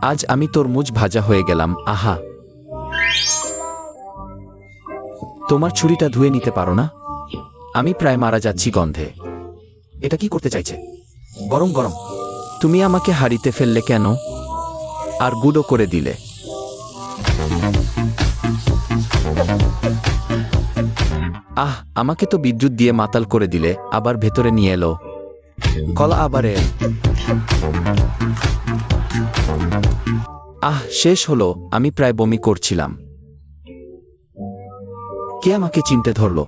আজ আমি তরমুজ ভাজা হয়ে গেলাম। আহা, তোমার ছুরিটা ধুয়ে নিতে পারো না? আমি প্রায় মারা যাচ্ছি গন্ধে। এটা কি করতে চাইছে? গরম গরম। তুমি আমাকে হাঁড়িতে ফেললে কেন? আর গুঁড়ো করে দিলে। আহ, আমাকে তো বিদ্যুৎ দিয়ে মাতাল করে দিলে, আবার ভেতরে নিয়ে এলো। কলা আবার এল। আহ, শেষ হলো। আমি প্রায় বমি করছিলাম। কে আমাকে চিনতে ধরল?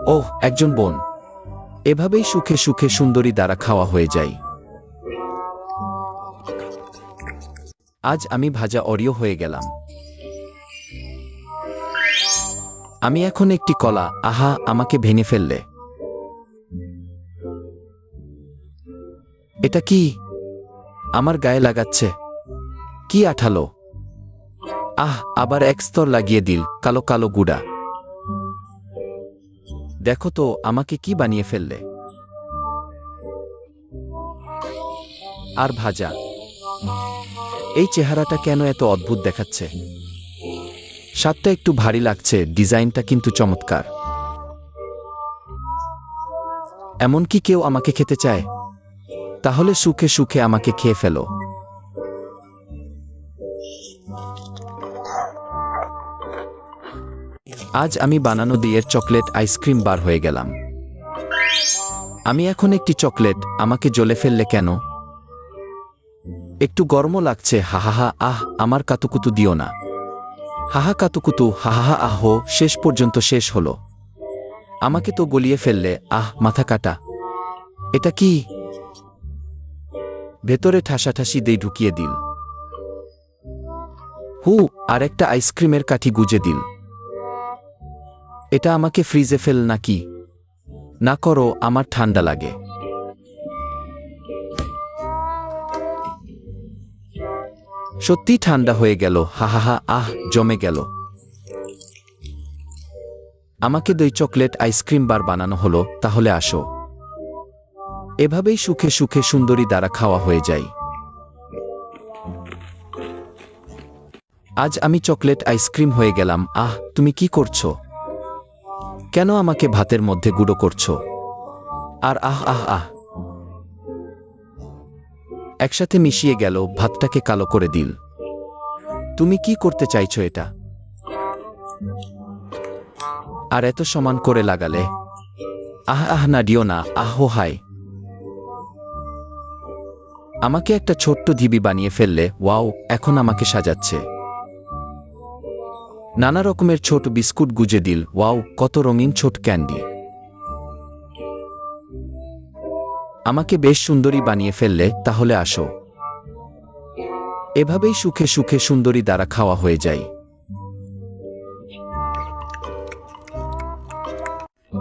ওহ, একজন বোন। এভাবেই সুখে সুখে সুন্দরী দ্বারা খাওয়া হয়ে যায়। আজ আমি ভাজা অরিও হয়ে গেলাম। আমি এখন একটি কলা। আহা, আমাকে ভেঙে ফেললে। এটা কি? আমার গায়ে লাগাচ্ছে। কি আঠালো। আহ, আবার এক স্তর লাগিয়ে দিল। কালো কালো গুড়া। দেখো তো আমাকে কি বানিয়ে ফেললে। আর ভাজা। এই চেহারাটা কেন এত অদ্ভুত দেখাচ্ছে? স্বাদটা একটু ভারী লাগছে, ডিজাইনটা কিন্তু চমৎকার। এমনকি কেউ আমাকে খেতে চায়? তাহলে সুখে সুখে আমাকে খেয়ে ফেলো। আজ আমি বানানো দিয়ে চকলেট আইসক্রিম বার হয়ে গেলাম। আমি এখন একটি চকলেট। আমাকে জ্বলে ফেললে কেন? একটু গরমও লাগছে। হাহাহা। আহ, আমার কাতুকুতু দিও না। হাহা কাতুকুতু। হাহাহা। আহ, শেষ পর্যন্ত শেষ হলো। আমাকে তো গলিয়ে ফেললে। আহ, মাথা কাটা। এটা কি? ভেতরে ঠাসাঠাসি দেই ঢুকিয়ে দিল। হু, আর একটা আইসক্রিমের কাঠি গুজে দিল। এটা আমাকে ফ্রিজে ফেল নাকি? না করো, আমার ঠান্ডা লাগে। সত্যি ঠান্ডা হয়ে গেল। হাহাহা। আহ, জমে গেল। আমাকে দই চকলেট আইসক্রিম বার বানানো হলো। তাহলে আসো। এভাবেই সুখে সুখে সুন্দরী দ্বারা খাওয়া হয়ে যায়। আজ আমি চকলেট আইসক্রিম হয়ে গেলাম। আহ, তুমি কি করছো? কেন আমাকে ভাতের মধ্যে গুঁড়ো করছো? আর আহ আহ আহ, একসাথে মিশিয়ে গেল, ভাতটাকে কালো করে দিল। তুমি কি করতে চাইছো এটা? আর এত সমান করে লাগালে। আহ আহ, না দিও না। আহ, হায়। আমাকে একটা ছোট্ট ঢিবি বানিয়ে ফেললে। ওয়াও, এখন আমাকে সাজাচ্ছে। নানা রকমের ছোট বিস্কুট গুজে দিল। ওয়াও, কত রঙিন ছোট ক্যান্ডি। আমাকে বেশ সুন্দরী বানিয়ে ফেললে। তাহলে আসো। এভাবেই সুখে সুখে সুন্দরী দ্বারা খাওয়া হয়ে যায়।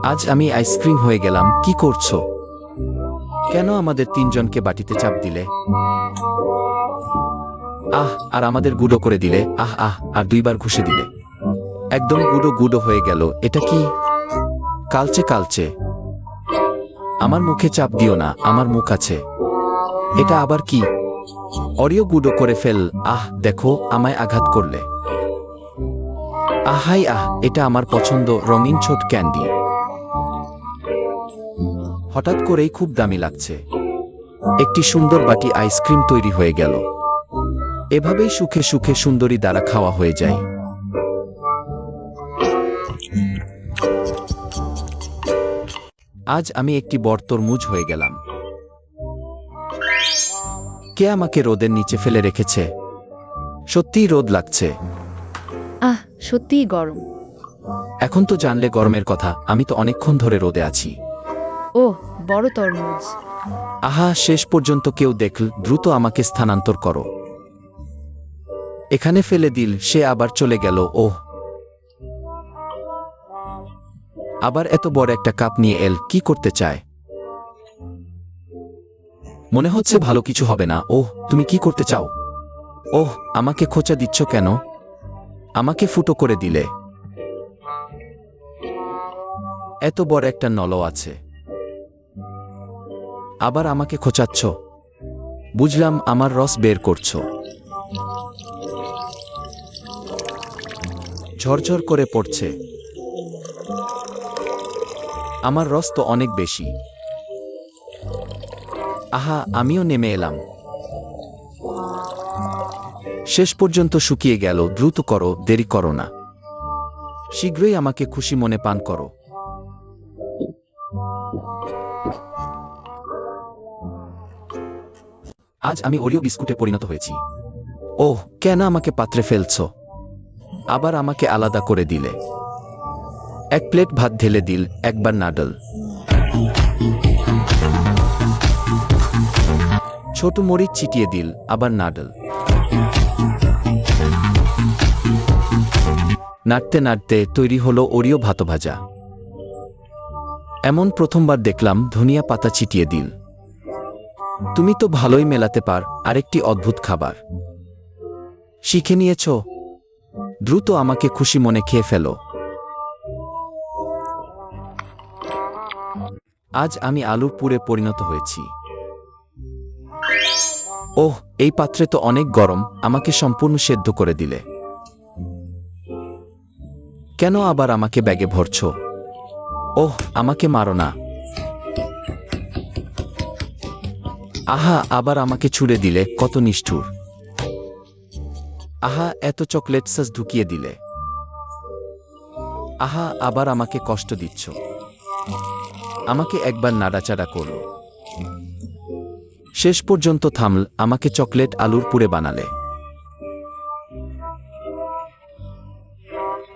আজ আমি আইসক্রিম হয়ে গেলাম। কি করছো? কেন আমাদের তিনজনকে বাটিতে চাপ দিলে? আহ, আর আমাদের গুঁড়ো করে দিলে। আহ আহ, আর দুইবার ঘুষে দিলে। একদম গুঁড়ো গুঁড়ো হয়ে গেল। এটা কি? কালচে কালচে। আমার মুখে চাপ দিও না, আমার মুখ আছে। এটা আবার কি? অরিও গুঁড়ো করে ফেল। আহ, দেখো আমায় আঘাত করলে। আহাই আহ, এটা আমার পছন্দ, রঙিন ছোট ক্যান্ডি। হঠাৎ করেই খুব দামি লাগছে। একটি সুন্দর বাটি আইসক্রিম তৈরি হয়ে গেল। এভাবেই সুখে সুখে সুন্দরী দ্বারা খাওয়া হয়ে যায়। আজ আমি একটি বড় তরমুজ হয়ে গেলাম। কে আমাকে রোদের নিচে ফেলে রেখেছে? সত্যিই রোদ লাগছে। আহ, সত্যিই গরম। এখন তো জানলে গরমের কথা। আমি তো অনেকক্ষণ ধরে রোদে আছি। ওহ, বড় তরমুজ। আহা, শেষ পর্যন্ত কেউ দেখল। দ্রুত আমাকে স্থানান্তর করো। এখানে ফেলে দিল। সে আবার চলে গেল। ওহ, আবার এত বড় একটা কাপ নিয়ে এল। কি করতে চায়? মনে হচ্ছে ভালো কিছু হবে না। ওহ, তুমি কি করতে চাও? ওহ, আমাকে খোঁচা দিচ্ছ কেন? আমাকে ফুটো করে দিলে। এত বড় একটা নলও আছে। আবার আমাকে খোঁচাচ্ছ। বুঝলাম, আমার রস বের করছো। ঝরঝর করে পড়ছে। আমার রস তো অনেক বেশি। আহা, আমিও নেমে এলাম। শেষ পর্যন্ত শুকিয়ে গেল। দ্রুত করো, দেরি করো না। শীঘ্রই আমাকে খুশি মনে পান করো। আজ আমি ওরিও বিস্কুটে পরিণত হয়েছি। ওহ, কেন আমাকে পাত্রে ফেলছো? আবার আমাকে আলাদা করে দিলে। এক প্লেট ভাত ঢেলে দিল, একবার নাডল। ছোট মরিচ ছিটিয়ে দিল, আবার নাডল। নাড়তে নাড়তে তৈরি হলো ওরিও ভাতভাজা। এমন প্রথমবার দেখলাম। ধনিয়া পাতা ছিটিয়ে দিল। তুমি তো ভালোই মেলাতে পার। আরেকটি অদ্ভুত খাবার শিখে নিয়েছ। দ্রুত আমাকে খুশি মনে খেয়ে ফেলো। আজ আমি আলুর পুরে পরিণত হয়েছি। ওহ, এই পাত্রে তো অনেক গরম। আমাকে সম্পূর্ণ সেদ্ধ করে দিলে। কেন আবার আমাকে ব্যাগে ভরছ? ওহ, আমাকে মারো না। আহা, আবার আমাকে ছুঁড়ে দিলে। কত নিষ্ঠুর। আহা, এত চকলেট সস ঢুকিয়ে দিলে। আহা, আবার আমাকে কষ্ট দিচ্ছ। আমাকে একবার নাড়াচাড়া করো। শেষ পর্যন্ত থামল। আমাকে চকলেট আলুর পুরে বানালে।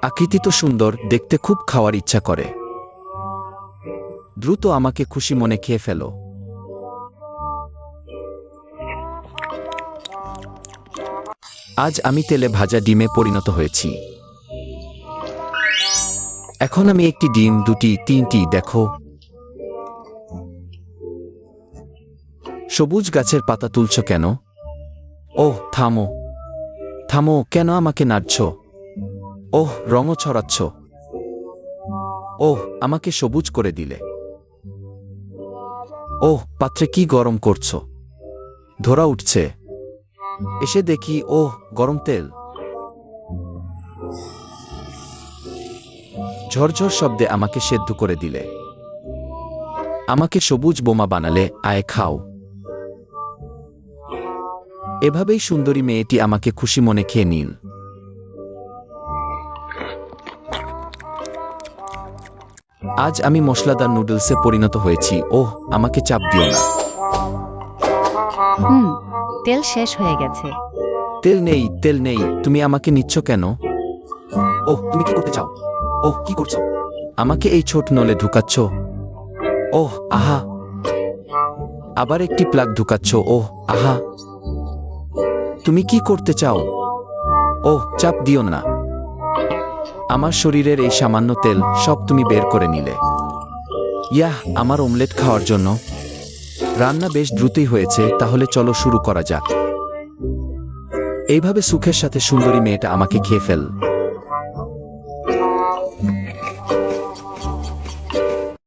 আকৃতি তো সুন্দর, দেখতে খুব খাওয়ার ইচ্ছা করে। দ্রুত আমাকে খুশি মনে খেয়ে ফেলো। আজ আমি তেলে ভাজা ডিমে পরিণত হয়েছি। এখন আমি একটি ডিম, দুটি, তিনটি, দেখো। সবুজ গাছের পাতা তুলছ কেন? ওহ, থামো থামো। কেন আমাকে নাড়ছ? ওহ, রঙও ছড়াচ্ছ। ওহ, আমাকে সবুজ করে দিলে। ওহ, পাত্রে কি গরম করছো? ধরা উঠছে। এসে দেখি, ওহ, গরম তেল। ঝরঝর শব্দে আমাকে সেদ্ধ করে দিলে। আমাকে সবুজ বোমা বানালে। আয়, খাও। এভাবেই সুন্দরী মেয়েটি আমাকে খুশি মনে খেয়ে নিল। আজ আমি মশলাদার নুডলসে পরিণত হয়েছি। ওহ, আমাকে চাপ দিও না। তেল শেষ হয়ে গেছে। তেল নেই, তেল নেই। তুমি আমাকে নিচ্ছ কেন? ওহ, তুমি কি করতে চাও? ওহ, কি করছো? আমাকে এই ছোট নলে ঢুকাচ্ছ? ওহ, আহা। আবার একটি প্লাগ ঢুকাচ্ছ? ওহ, আহা। তুমি কি করতে চাও? ওহ, চাপ দিও না। আমার শরীরের এই সামান্য তেল সব তুমি বের করে নিলে। ইয়াহ, আমার অমলেট খাওয়ার জন্য। রান্না বেশ দ্রুতই হয়েছে। তাহলে চলো শুরু করা যাক। এইভাবে সুখের সাথে সুন্দরী মেয়েটা আমাকে খেয়ে ফেল।